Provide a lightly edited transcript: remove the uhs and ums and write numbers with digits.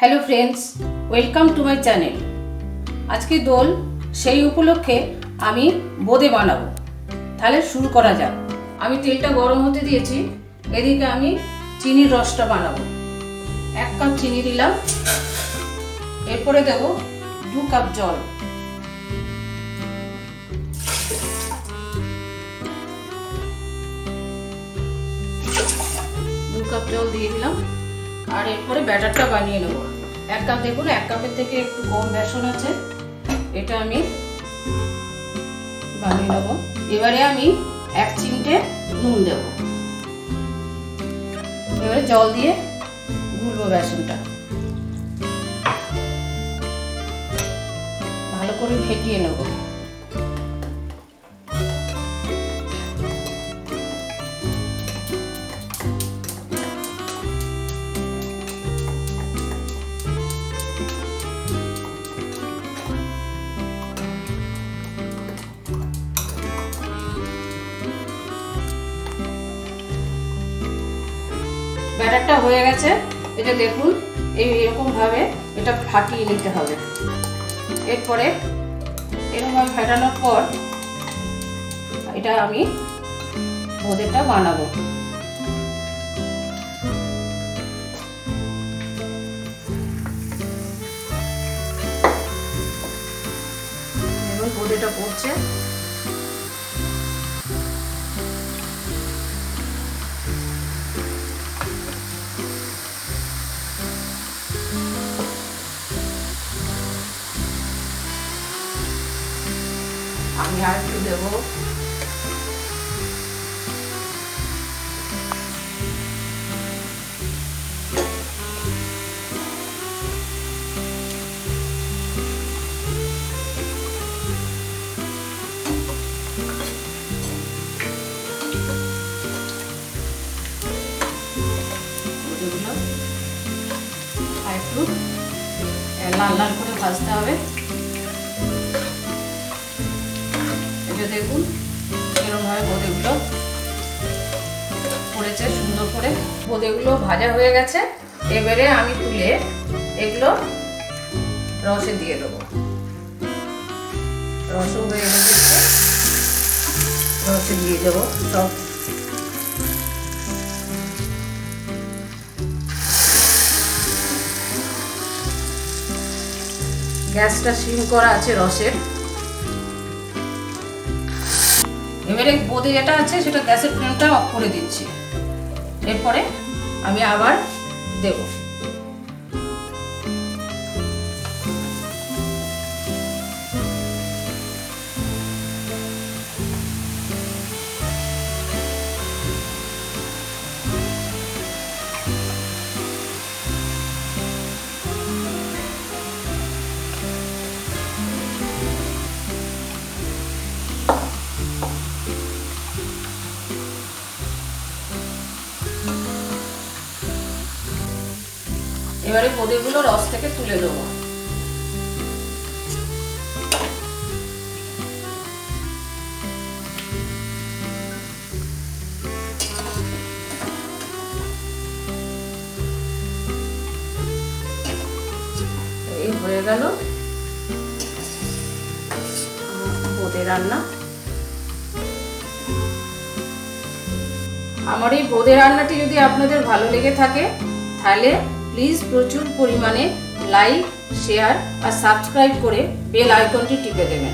Hello friends welcome to my channel. आज के दोल সেই উপলক্ষে আমি বোঁদে বানাবো। তাহলে শুরু করা যাক। আমি তেলটা গরম হতে দিয়েছি, এদিকে আমি চিনির রসটা বানাবো। 1 কাপ চিনি দিলাম, এরপরে দেব 2 কাপ জল। জল দিয়ে দিলাম আর এরপরে ব্যাটারটা বানিয়ে নেব। 1 কাপ, দেখুন 1 কাপের থেকে একটু কম বেসন আছে, এটা আমি বানিয়ে নেব। এবারে আমি 1 চিমটে নুন দেব। এবারে জল দিয়ে গুলবো বেসনটা, ভালো করে ফেটিয়ে নেব। ব্যাটারটা হয়ে গেছে, এটা দেখুন এরকম ভাবে এটা ফাটিয়ে নিতে হবে। এরপরে এরকম ভাবে ফাটানোর পর এটা আমি বোঁদেটা বানাবো। দেখুন বোঁদেটা পড়ছে। আমি আর একটু দেবো। আর একটু লাল লাল করে ভাজতে হবে। দেখুন এরকম ভাবে বোঁদেগুলো পড়েছে সুন্দর করে। বোঁদেগুলো ভাজা হয়ে গেছে, এবারে আমি তুলে এগুলো রসে দিয়ে দেবো। রসও হয়ে গেছে, রসে দিয়ে দেবো সব। গ্যাসটা সিম করা আছে রসের। এবারে বোঁদে যেটা আছে সেটা গ্যাসের ফ্লেমটা অফ করে দিচ্ছি। এরপরে আমি আবার দেব। এবারে বোঁদেগুলো রস থেকে তুলে দেবো। এই হয়ে গেল বোঁদে রান্না। আমার এই বোঁদে রান্নাটি যদি আপনাদের ভালো লেগে থাকে তাহলে প্লিজ প্রচুর পরিমাণে লাইক, শেয়ার আর সাবস্ক্রাইব করে বেল আইকনটি টিপে দেবেন।